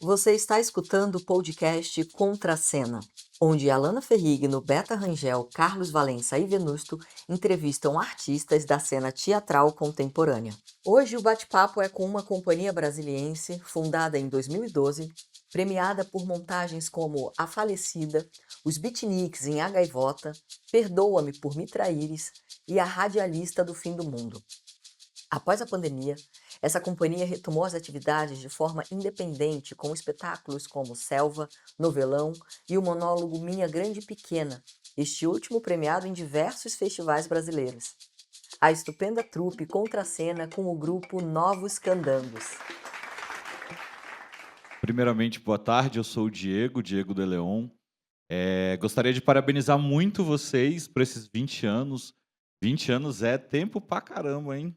Você está escutando o podcast Contra a Cena, onde Alana Ferrigno, Beta Rangel, Carlos Valença e Venusto entrevistam artistas da cena teatral contemporânea. Hoje o bate-papo é com uma companhia brasiliense fundada em 2012, premiada por montagens como A Falecida, Os Beatniks em A Gaivota, Perdoa-me por Me Traíres e A Radialista do Fim do Mundo. Após a pandemia, essa companhia retomou as atividades de forma independente, com espetáculos como Selva, Novelão e o monólogo Minha Grande Pequena, este último premiado em diversos festivais brasileiros. A estupenda trupe contracena com o grupo Novos Candangos. Primeiramente, boa tarde, eu sou o Diego de Leon. Gostaria de parabenizar muito vocês por esses 20 anos. 20 anos é tempo pra caramba, hein?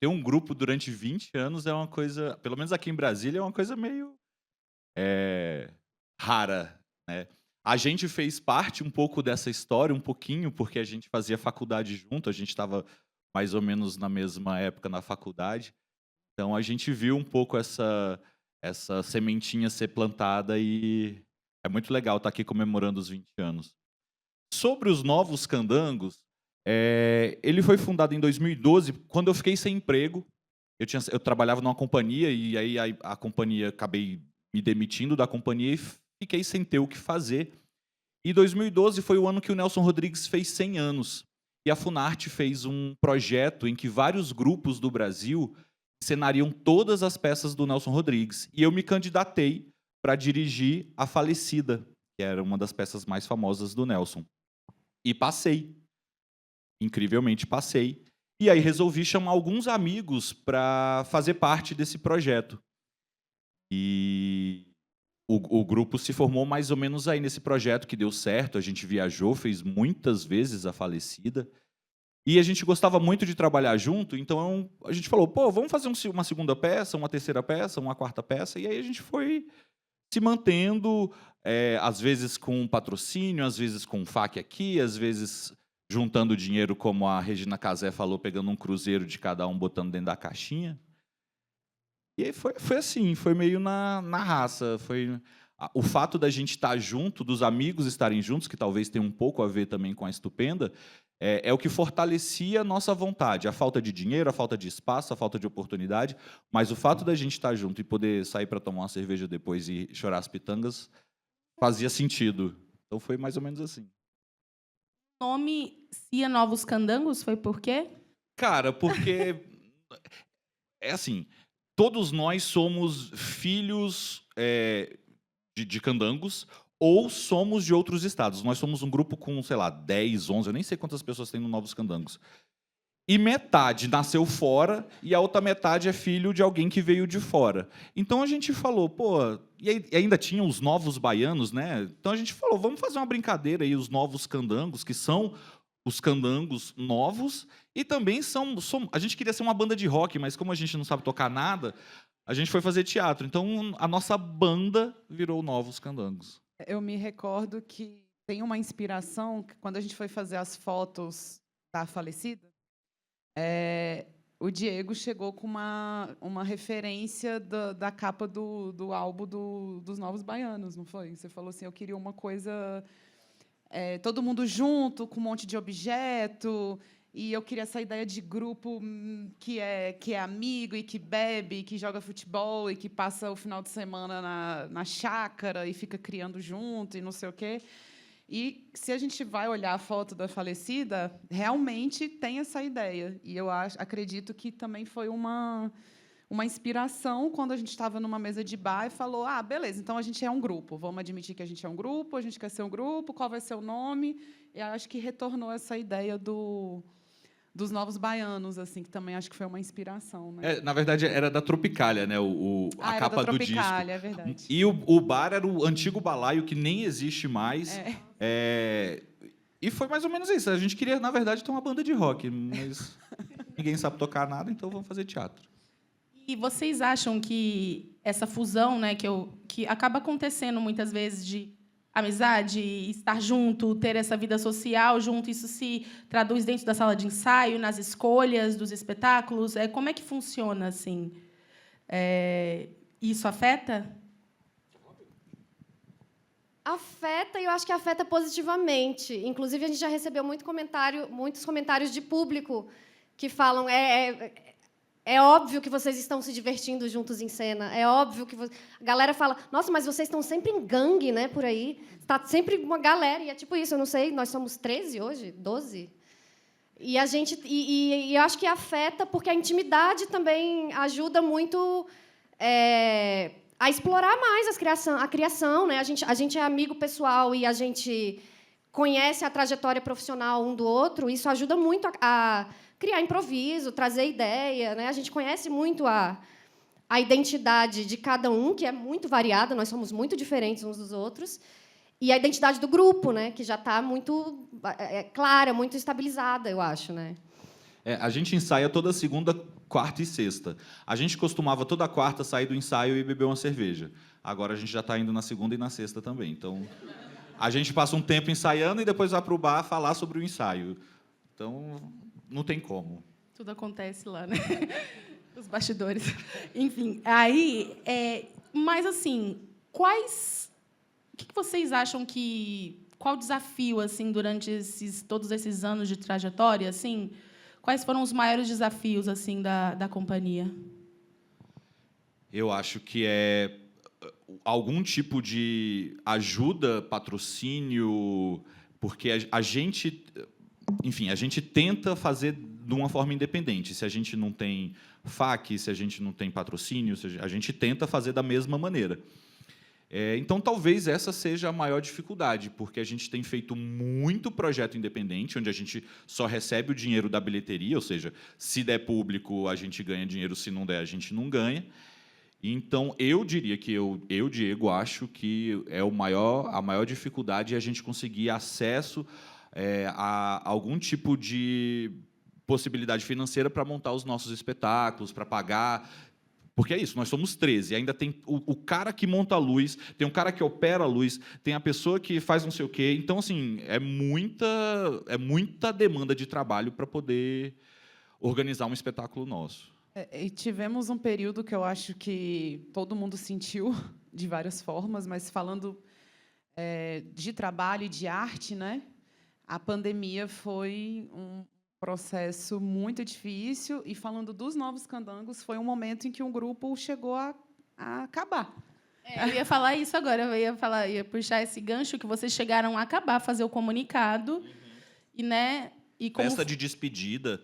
Ter um grupo durante 20 anos é uma coisa, pelo menos aqui em Brasília, é uma coisa meio rara, né? A gente fez parte um pouco dessa história, um pouquinho, porque a gente fazia faculdade junto, a gente estava mais ou menos na mesma época na faculdade. Então a gente viu um pouco essa sementinha ser plantada e é muito legal estar aqui comemorando os 20 anos. Sobre os Novos Candangos, ele foi fundado em 2012, quando eu fiquei sem emprego. Eu trabalhava numa companhia e aí a companhia, acabei me demitindo da companhia e fiquei sem ter o que fazer. E 2012 foi o ano que o Nelson Rodrigues fez 100 anos. E a Funarte fez um projeto em que vários grupos do Brasil cenariam todas as peças do Nelson Rodrigues. E eu me candidatei para dirigir A Falecida, que era uma das peças mais famosas do Nelson. E passei. Incrivelmente passei. E aí resolvi chamar alguns amigos para fazer parte desse projeto. E o grupo se formou mais ou menos aí nesse projeto que deu certo. A gente viajou, fez muitas vezes A Falecida. E a gente gostava muito de trabalhar junto, então a gente falou, pô, vamos fazer uma segunda peça, uma terceira peça, uma quarta peça. E aí a gente foi se mantendo, às vezes com patrocínio, às vezes com FAQ aqui, às vezes juntando dinheiro, como a Regina Casé falou, pegando um cruzeiro de cada um, botando dentro da caixinha. E aí foi assim, foi meio na raça. O fato da gente estar junto, dos amigos estarem juntos, que talvez tenha um pouco a ver também com a Estupenda, é o que fortalecia a nossa vontade. A falta de dinheiro, a falta de espaço, a falta de oportunidade, mas o fato da gente estar junto e poder sair para tomar uma cerveja depois e chorar as pitangas fazia sentido. Então foi mais ou menos assim. O nome Cia Novos Candangos foi por quê? Cara, porque é assim, todos nós somos filhos de candangos ou somos de outros estados. Nós somos um grupo com, sei lá, 10, 11, eu nem sei quantas pessoas tem no Novos Candangos. E metade nasceu fora e a outra metade é filho de alguém que veio de fora. Então a gente falou, pô, e ainda tinha os novos baianos, né? Então a gente falou, vamos fazer uma brincadeira aí, os novos candangos, que são os candangos novos, e também a gente queria ser uma banda de rock, mas como a gente não sabe tocar nada, a gente foi fazer teatro. Então a nossa banda virou Novos Candangos. Eu me recordo que tem uma inspiração, que quando a gente foi fazer as fotos da falecida, o Diego chegou com uma referência da capa do álbum dos Novos Baianos, não foi? Você falou assim, eu queria uma coisa... todo mundo junto, com um monte de objeto, e eu queria essa ideia de grupo que é amigo e que bebe, que joga futebol e que passa o final de semana na chácara e fica criando junto e não sei o quê. E se a gente vai olhar a foto da falecida, realmente tem essa ideia. E eu acredito que também foi uma inspiração quando a gente estava numa mesa de bar e falou, beleza, então a gente é um grupo, vamos admitir que a gente é um grupo, a gente quer ser um grupo, qual vai ser o nome? E acho que retornou essa ideia dos Novos Baianos, assim, que também acho que foi uma inspiração. Né? Na verdade, era da Tropicália, né? A era capa da do disco. Tropicália, é verdade. E o bar era o antigo balaio, que nem existe mais. E foi mais ou menos isso. A gente queria, na verdade, ter uma banda de rock, mas ninguém sabe tocar nada, então vamos fazer teatro. E vocês acham que essa fusão, né, que acaba acontecendo muitas vezes de amizade, estar junto, ter essa vida social junto, isso se traduz dentro da sala de ensaio, nas escolhas dos espetáculos? Como é que funciona assim? Isso afeta? Afeta, e eu acho que afeta positivamente. Inclusive, a gente já recebeu muitos comentários de público que falam é óbvio que vocês estão se divertindo juntos em cena. É óbvio que... A galera fala, nossa, mas vocês estão sempre em gangue, né, por aí. Está sempre uma galera. E é tipo isso, eu não sei, nós somos 13 hoje? 12? E a gente... E eu acho que afeta porque a intimidade também ajuda muito a explorar mais a criação, né? A gente é amigo pessoal e a gente conhece a trajetória profissional um do outro. Isso ajuda muito a criar improviso, trazer ideia, né? A gente conhece muito a identidade de cada um, que é muito variada, nós somos muito diferentes uns dos outros, e a identidade do grupo, né? Que já está muito clara, muito estabilizada, eu acho, né? A gente ensaia toda segunda, quarta e sexta. A gente costumava toda quarta sair do ensaio e beber uma cerveja. Agora a gente já está indo na segunda e na sexta também. Então, a gente passa um tempo ensaiando e depois vai para o bar falar sobre o ensaio. Então, não tem como. Tudo acontece lá, né? Os bastidores. Enfim, aí... mas, assim, o que vocês acham que... Qual o desafio, assim, durante todos esses anos de trajetória, assim... Quais foram os maiores desafios, assim, da companhia? Eu acho que é algum tipo de ajuda, patrocínio, porque a gente... Enfim, a gente tenta fazer de uma forma independente. Se a gente não tem FAQ, se a gente não tem patrocínio, a gente tenta fazer da mesma maneira. Então, talvez essa seja a maior dificuldade, porque a gente tem feito muito projeto independente, onde a gente só recebe o dinheiro da bilheteria, ou seja, se der público, a gente ganha dinheiro, se não der, a gente não ganha. Então, eu diria que eu Diego, acho que a maior dificuldade é a gente conseguir acesso a algum tipo de possibilidade financeira para montar os nossos espetáculos, para pagar... Porque é isso, nós somos 13, ainda tem o cara que monta a luz, tem um cara que opera a luz, tem a pessoa que faz não sei o quê. Então, assim, é muita demanda de trabalho para poder organizar um espetáculo nosso. E tivemos um período que eu acho que todo mundo sentiu de várias formas, mas falando de trabalho e de arte, né? A pandemia foi um processo muito difícil, e falando dos Novos Candangos, foi um momento em que um grupo chegou a acabar. Eu ia falar isso agora, ia puxar esse gancho que vocês chegaram a acabar, fazer o comunicado, e, né, e como... Festa de despedida.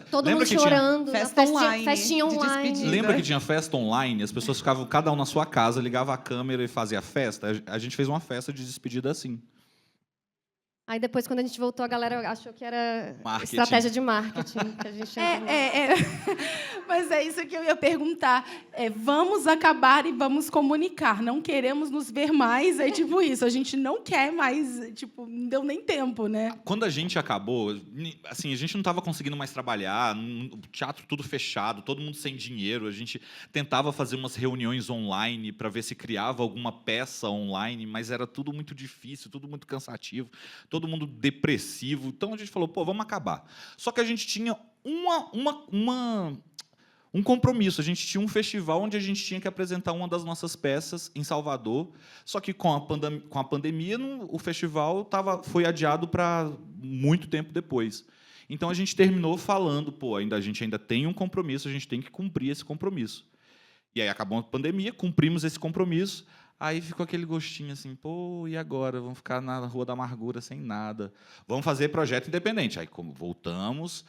Todo mundo chorando. Festa online. Festinha online. Despedida. Lembra que tinha festa online? As pessoas ficavam cada um na sua casa, ligava a câmera e fazia festa? A gente fez uma festa de despedida assim. Aí depois, quando a gente voltou, a galera achou que era Marketing. estratégia de marketing. Que a gente Mas é isso que eu ia perguntar. Vamos acabar e vamos comunicar. Não queremos nos ver mais. É tipo isso. A gente não quer mais. Tipo, não deu nem tempo, né? Quando a gente acabou, assim, a gente não estava conseguindo mais trabalhar, o teatro tudo fechado, todo mundo sem dinheiro. A gente tentava fazer umas reuniões online para ver se criava alguma peça online, mas era tudo muito difícil, tudo muito cansativo. Todo mundo depressivo. Então, a gente falou, vamos acabar. Só que a gente tinha um compromisso. A gente tinha um festival onde a gente tinha que apresentar uma das nossas peças em Salvador. Só que, com a pandemia, o festival foi adiado para muito tempo depois. Então, a gente terminou falando, a gente ainda tem um compromisso, a gente tem que cumprir esse compromisso. E aí, acabou a pandemia, cumprimos esse compromisso. Aí ficou aquele gostinho assim, e agora? Vamos ficar na Rua da Amargura sem nada. Vamos fazer projeto independente. Aí voltamos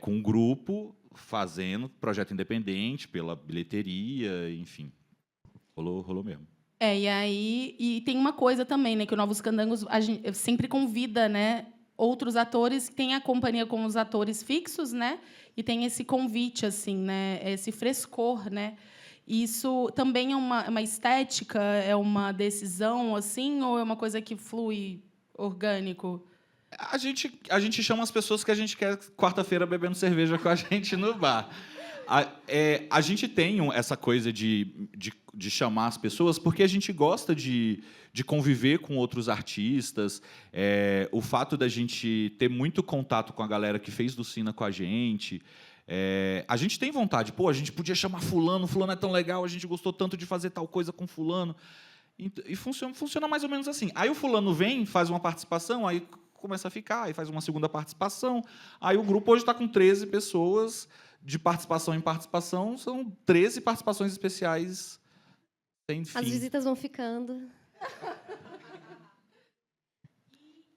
com um grupo fazendo projeto independente pela bilheteria, enfim. Rolou mesmo. E tem uma coisa também, né, que o Novos Candangos a gente sempre convida, né, outros atores, tem a companhia com os atores fixos, né, e tem esse convite, assim, né, esse frescor, né. Isso também é uma estética, é uma decisão, assim, ou é uma coisa que flui orgânico? A gente chama as pessoas que a gente quer quarta-feira bebendo cerveja com a gente no bar. A gente tem essa coisa de chamar as pessoas porque a gente gosta de conviver com outros artistas. O fato da gente ter muito contato com a galera que fez Lucina com a gente... a gente tem vontade, a gente podia chamar fulano é tão legal, a gente gostou tanto de fazer tal coisa com fulano. E funciona mais ou menos assim. Aí o fulano vem, faz uma participação, aí começa a ficar, aí faz uma segunda participação. Aí o grupo hoje está com 13 pessoas, de participação em participação, são 13 participações especiais sem fim. As visitas vão ficando.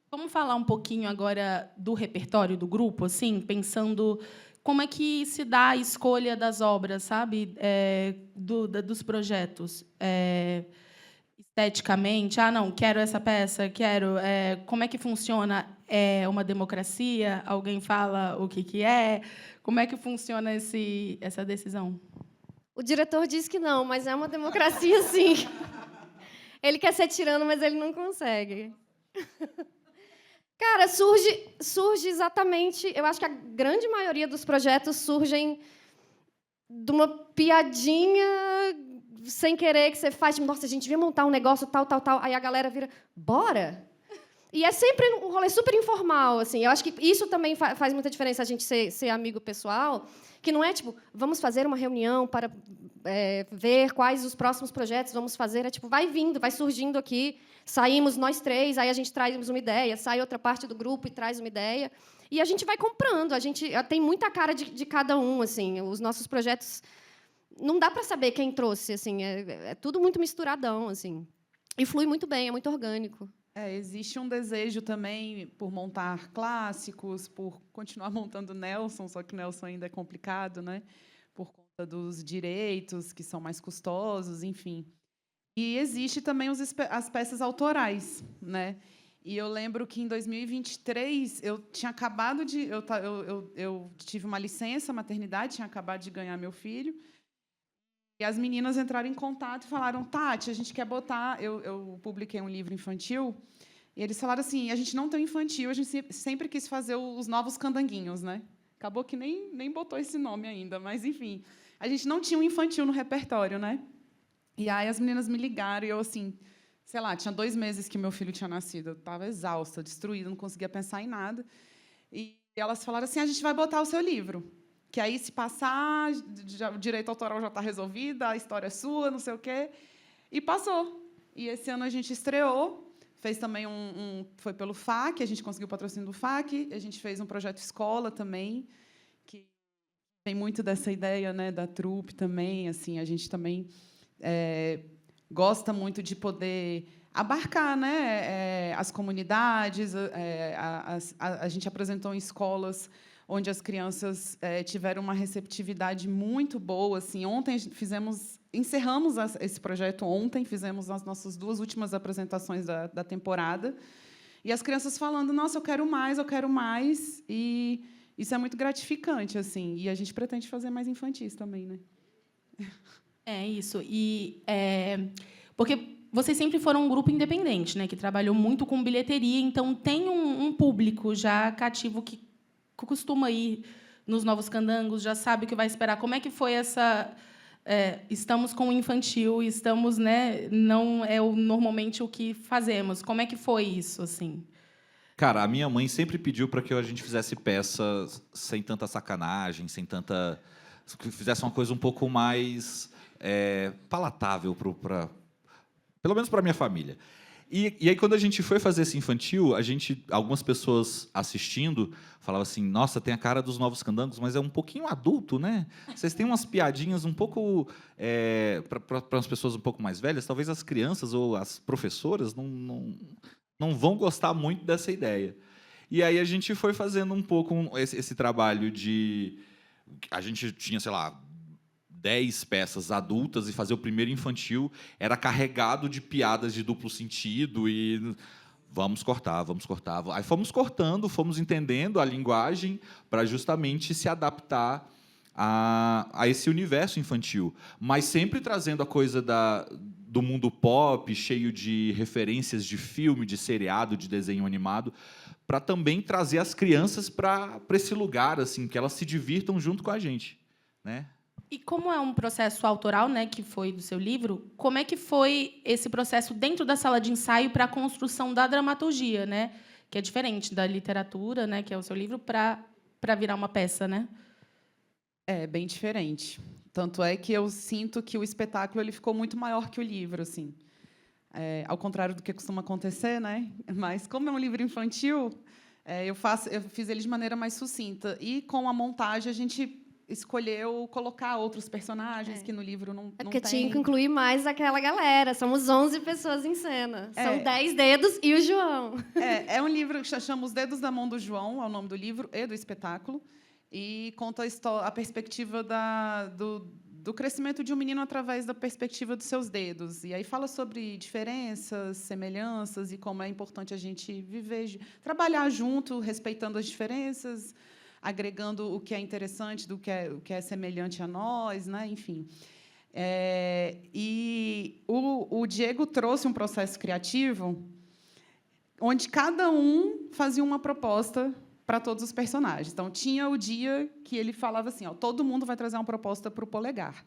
Vamos falar um pouquinho agora do repertório do grupo, assim, pensando como é que se dá a escolha das obras, sabe, dos projetos, esteticamente. Ah, não, quero essa peça, quero. Como é que funciona? É uma democracia? Alguém fala o que é? Como é que funciona essa decisão? O diretor diz que não, mas é uma democracia, sim. Ele quer ser tirano, mas ele não consegue. Cara, surge exatamente... Eu acho que a grande maioria dos projetos surgem de uma piadinha sem querer que você faz. Tipo, nossa, a gente devia montar um negócio tal. Aí a galera vira, bora? E é sempre um rolê super informal, assim. Eu acho que isso também faz muita diferença, a gente ser amigo pessoal, que não é, tipo, vamos fazer uma reunião para ver quais os próximos projetos vamos fazer. É, tipo, vai vindo, vai surgindo aqui. Saímos nós três, aí a gente traz uma ideia, sai outra parte do grupo e traz uma ideia. E a gente vai comprando. A gente tem muita cara de cada um, assim. Os nossos projetos... Não dá para saber quem trouxe, assim. É tudo muito misturadão, assim. E flui muito bem, é muito orgânico. Existe um desejo também por montar clássicos, por continuar montando Nelson, só que Nelson ainda é complicado, né? Por conta dos direitos, que são mais custosos, enfim. E existe também as peças autorais, né? E eu lembro que, em 2023, eu tinha acabado de... Eu tive uma licença maternidade, tinha acabado de ganhar meu filho, e as meninas entraram em contato e falaram, Tati, a gente quer botar... Eu publiquei um livro infantil, e eles falaram assim, a gente não tem infantil, a gente sempre quis fazer os novos candanguinhos, né? Acabou que nem botou esse nome ainda, mas, enfim. A gente não tinha um infantil no repertório, né? E aí as meninas me ligaram, e eu, assim, sei lá, tinha 2 meses que meu filho tinha nascido, eu estava exausta, destruída, não conseguia pensar em nada. E elas falaram assim, a gente vai botar o seu livro, que aí, se passar, o direito autoral já está resolvido, a história é sua, não sei o quê. E passou. E esse ano a gente estreou, fez também foi pelo FAC, a gente conseguiu o patrocínio do FAC, a gente fez um projeto escola também, que tem muito dessa ideia, né, da trupe também, assim, a gente também gosta muito de poder abarcar, né, as comunidades. A gente apresentou em escolas onde as crianças tiveram uma receptividade muito boa. Assim, encerramos esse projeto ontem, fizemos as nossas 2 últimas apresentações da temporada, e as crianças falando, nossa, eu quero mais, e isso é muito gratificante, assim, e a gente pretende fazer mais infantis também, né? É isso. Porque vocês sempre foram um grupo independente, né, que trabalhou muito com bilheteria, então tem um público já cativo que costuma ir nos Novos Candangos, já sabe o que vai esperar. Como é que foi essa... estamos com o infantil, estamos, né, não é normalmente o que fazemos. Como é que foi isso, assim? Cara, a minha mãe sempre pediu para que a gente fizesse peças sem tanta sacanagem, que fizesse uma coisa um pouco mais palatável, pelo menos para a minha família. E aí, quando a gente foi fazer esse infantil, algumas pessoas assistindo falavam assim, nossa, tem a cara dos Novos Candangos, mas é um pouquinho adulto, né? Vocês têm umas piadinhas um pouco... para as pessoas um pouco mais velhas, talvez as crianças ou as professoras não vão gostar muito dessa ideia. E aí a gente foi fazendo um pouco esse trabalho de... A gente tinha, sei lá, 10 peças adultas, e fazer o primeiro infantil era carregado de piadas de duplo sentido e vamos cortar. Aí fomos cortando, fomos entendendo a linguagem para justamente se adaptar a esse universo infantil, mas sempre trazendo a coisa do mundo pop, cheio de referências de filme, de seriado, de desenho animado, para também trazer as crianças para esse lugar, assim, que elas se divirtam junto com a gente, né? E como é um processo autoral, né, que foi do seu livro, como é que foi esse processo dentro da sala de ensaio para a construção da dramaturgia, né, que é diferente da literatura, né, que é o seu livro, para virar uma peça, né? É bem diferente. Tanto é que eu sinto que o espetáculo ele ficou muito maior que o livro, assim. ao contrário do que costuma acontecer, né? Mas, como é um livro infantil, eu fiz ele de maneira mais sucinta. E, com a montagem, a gente escolheu colocar outros personagens que no livro não Porque tem. tinha que incluir mais aquela galera. Somos 11 pessoas em cena. São 10 dedos e o João. É um livro que chama Os Dedos da Mão do João, é o nome do livro e do espetáculo, e conta a perspectiva do crescimento de um menino através da perspectiva dos seus dedos. E aí fala sobre diferenças, semelhanças e como é importante a gente viver, trabalhar junto, respeitando as diferenças, agregando o que é interessante do que é semelhante a nós, né? Enfim. E o Diego trouxe um processo criativo onde cada um fazia uma proposta para todos os personagens. Então, tinha o dia que ele falava assim, todo mundo vai trazer uma proposta para o Polegar.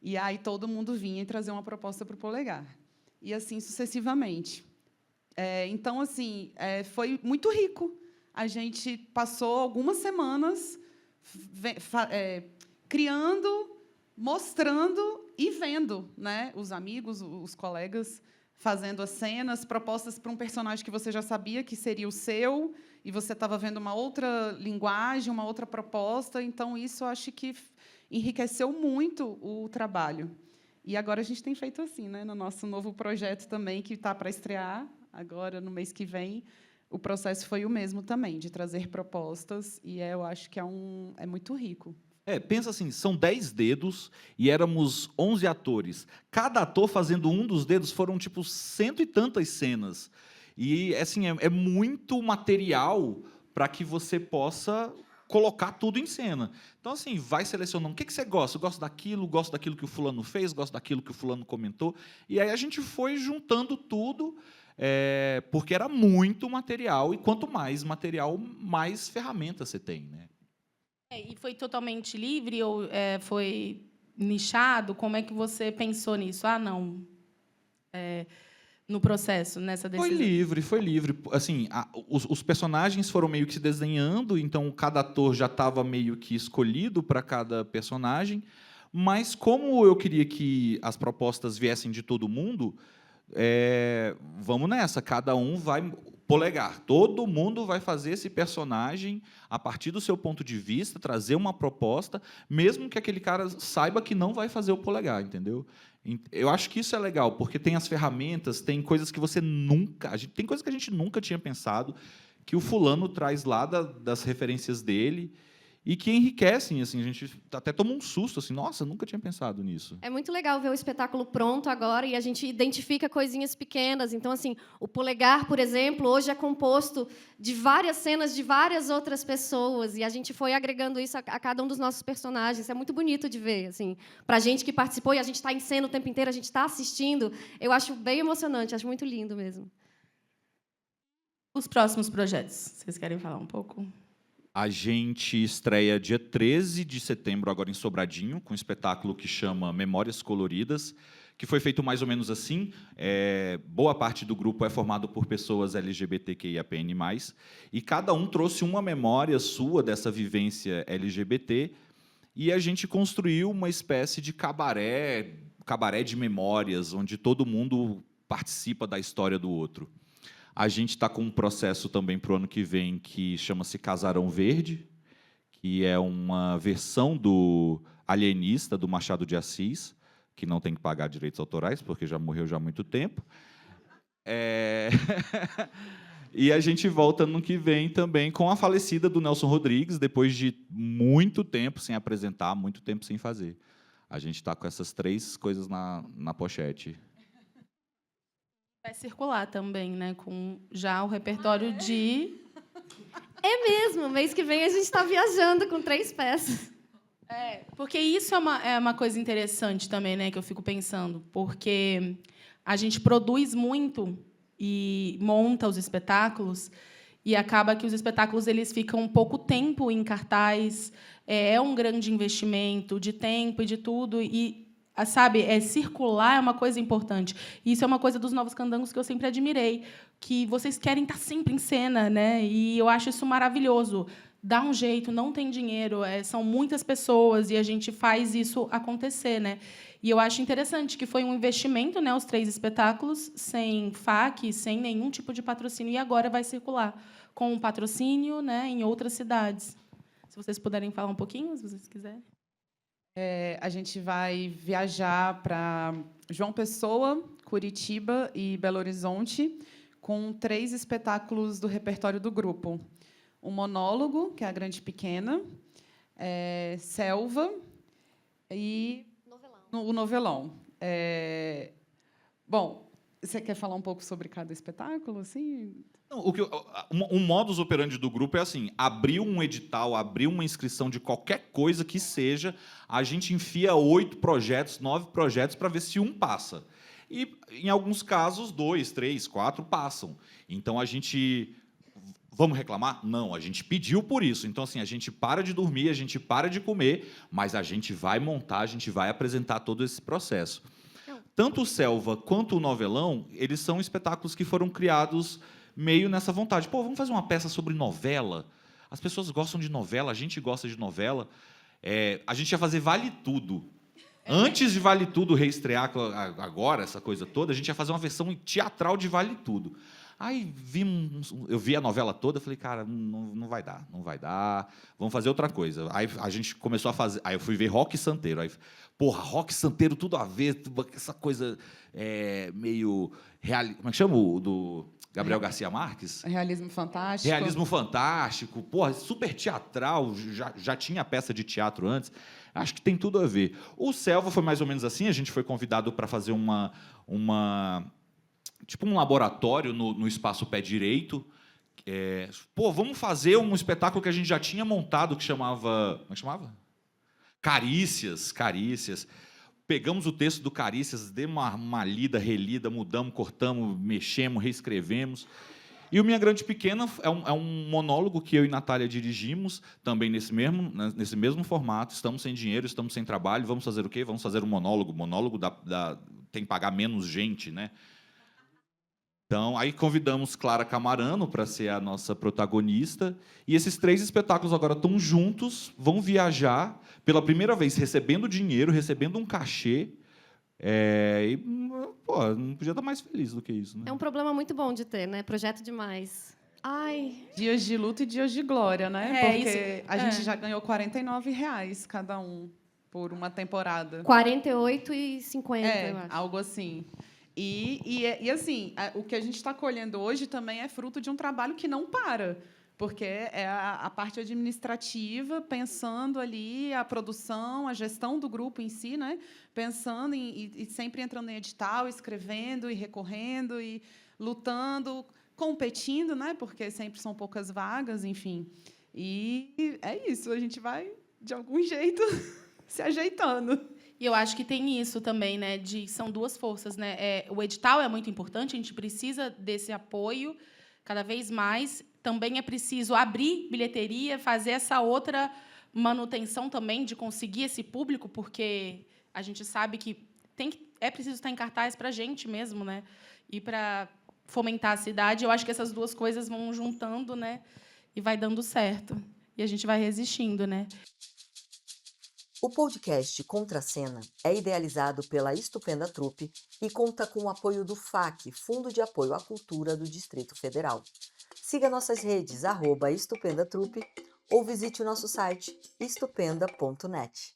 E aí todo mundo vinha e trazia uma proposta para o Polegar. E assim sucessivamente. Então, assim, foi muito rico. A gente passou algumas semanas criando, mostrando e vendo, né, os amigos, os colegas, fazendo as cenas, propostas para um personagem que você já sabia que seria o seu, e você estava vendo uma outra linguagem, uma outra proposta. Então, isso eu acho que enriqueceu muito o trabalho. E agora a gente tem feito assim, né, no nosso novo projeto também, que está para estrear agora, no mês que vem. O processo foi o mesmo também, de trazer propostas, e eu acho que é muito rico. Pensa assim, são 10 dedos e éramos 11 atores. Cada ator fazendo um dos dedos foram, tipo, 100 e tantas cenas. E, assim, é muito material para que você possa colocar tudo em cena. Então, assim, vai selecionando. O que você gosta? Eu gosto daquilo que o fulano fez, gosto daquilo que o fulano comentou. E aí a gente foi juntando tudo, porque era muito material, e quanto mais material, mais ferramentas você tem, né? E foi totalmente livre ou foi nichado? Como é que você pensou nisso? Não. No processo, nessa decisão? Foi livre. Assim, os personagens foram meio que se desenhando, então cada ator já estava meio que escolhido para cada personagem, mas como eu queria que as propostas viessem de todo mundo, vamos nessa, cada um vai Polegar. Todo mundo vai fazer esse personagem a partir do seu ponto de vista, trazer uma proposta, mesmo que aquele cara saiba que não vai fazer o Polegar, entendeu? Eu acho que isso é legal, porque tem as ferramentas, tem coisas que você nunca... tem coisas que a gente nunca tinha pensado, que o fulano traz lá das referências dele, e que enriquecem, assim, a gente até toma um susto, assim, nossa, nunca tinha pensado nisso. É muito legal ver o espetáculo pronto agora e a gente identifica coisinhas pequenas. Então, assim, o Polegar, por exemplo, hoje é composto de várias cenas de várias outras pessoas e a gente foi agregando isso a cada um dos nossos personagens. É muito bonito de ver, assim, para a gente que participou e a gente está em cena o tempo inteiro, a gente está assistindo. Eu acho bem emocionante, acho muito lindo mesmo. Os próximos projetos, vocês querem falar um pouco? A gente estreia dia 13 de setembro, agora em Sobradinho, com um espetáculo que chama Memórias Coloridas, que foi feito mais ou menos assim. Boa parte do grupo é formado por pessoas LGBTQIAPN+, e cada um trouxe uma memória sua dessa vivência LGBT, e a gente construiu uma espécie de cabaré de memórias, onde todo mundo participa da história do outro. A gente está com um processo também para o ano que vem que chama-se Casarão Verde, que é uma versão do Alienista, do Machado de Assis, que não tem que pagar direitos autorais, porque já morreu já há muito tempo. E a gente volta no que vem também com a falecida do Nelson Rodrigues, depois de muito tempo sem apresentar, muito tempo sem fazer. A gente está com essas 3 coisas na pochete. Vai circular também, né? Com já o repertório de... É mesmo, mês que vem a gente está viajando com 3 peças. Porque isso é uma coisa interessante também, né? Que eu fico pensando, porque a gente produz muito e monta os espetáculos e acaba que os espetáculos eles ficam pouco tempo em cartaz, é um grande investimento de tempo e de tudo, e sabe, circular é uma coisa importante. E isso é uma coisa dos Novos Candangos que eu sempre admirei, que vocês querem estar sempre em cena, né? E eu acho isso maravilhoso. dá um jeito, não tem dinheiro, são muitas pessoas e a gente faz isso acontecer, né? E eu acho interessante que foi um investimento, né, os 3 espetáculos, sem FAQ, sem nenhum tipo de patrocínio, e agora vai circular com um patrocínio, né, em outras cidades. Se vocês puderem falar um pouquinho, se vocês quiserem. A gente vai viajar para João Pessoa, Curitiba e Belo Horizonte com 3 espetáculos do repertório do grupo. O monólogo, que é a Grande Pequena, Selva e o Novelão. Bom, você quer falar um pouco sobre cada espetáculo? Assim? Não, o modus operandi do grupo é assim: abriu um edital, abriu uma inscrição de qualquer coisa que seja, a gente enfia 8 projetos, 9 projetos para ver se um passa. E, em alguns casos, 2, 3, 4 passam. Então, a gente... Vamos reclamar? Não, a gente pediu por isso. Então, assim, a gente para de dormir, a gente para de comer, mas a gente vai montar, a gente vai apresentar todo esse processo. Tanto o Selva quanto o Novelão, eles são espetáculos que foram criados meio nessa vontade. Pô, vamos fazer uma peça sobre novela? As pessoas gostam de novela, a gente gosta de novela. A gente ia fazer Vale Tudo. Antes de Vale Tudo reestrear agora, essa coisa toda, a gente ia fazer uma versão teatral de Vale Tudo. Aí eu vi a novela toda, falei, cara, não vai dar, vamos fazer outra coisa. Aí a gente começou a fazer, aí eu fui ver Rock Santeiro, aí, porra, Rock Santeiro, tudo a ver, essa coisa meio, como é que chama o do Gabriel Garcia Marques? Realismo fantástico. Realismo fantástico, porra, super teatral, já tinha peça de teatro antes, acho que tem tudo a ver. O Selva foi mais ou menos assim, a gente foi convidado para fazer tipo um laboratório no Espaço Pé Direito. Vamos fazer um espetáculo que a gente já tinha montado, que chamava... Como é que chamava? Carícias. Pegamos o texto do Carícias, demos uma lida, relida, mudamos, cortamos, mexemos, reescrevemos. E o Minha Grande Pequena é um monólogo que eu e Natália dirigimos, também nesse mesmo formato. Estamos sem dinheiro, estamos sem trabalho, vamos fazer o quê? Vamos fazer um monólogo. Monólogo tem que pagar menos gente, né? Então, aí convidamos Clara Camarano para ser a nossa protagonista. E esses 3 espetáculos agora estão juntos, vão viajar, pela primeira vez recebendo dinheiro, recebendo um cachê. Não podia estar mais feliz do que isso, né? É um problema muito bom de ter, né? Projeto demais. Ai. Dias de luta e dias de glória, né? Porque isso, a gente já ganhou R$49 cada um por uma temporada. 48,50, eu acho. Algo assim. E assim, o que a gente está colhendo hoje também é fruto de um trabalho que não para, porque é a parte administrativa, pensando ali a produção, a gestão do grupo em si, né? Pensando e sempre entrando em edital, escrevendo e recorrendo e lutando, competindo, né? Porque sempre são poucas vagas, enfim. E é isso, a gente vai, de algum jeito, se ajeitando. E eu acho que tem isso também, né? São 2 forças, né? O edital é muito importante, a gente precisa desse apoio cada vez mais. Também é preciso abrir bilheteria, fazer essa outra manutenção também de conseguir esse público, porque a gente sabe que é preciso estar em cartaz para a gente mesmo, né? E para fomentar a cidade. Eu acho que essas 2 coisas vão juntando, né? E vai dando certo. E a gente vai resistindo, né? O podcast Contracena é idealizado pela Estupenda Trupe e conta com o apoio do FAC, Fundo de Apoio à Cultura do Distrito Federal. Siga nossas redes @estupendatrupe ou visite o nosso site estupenda.net.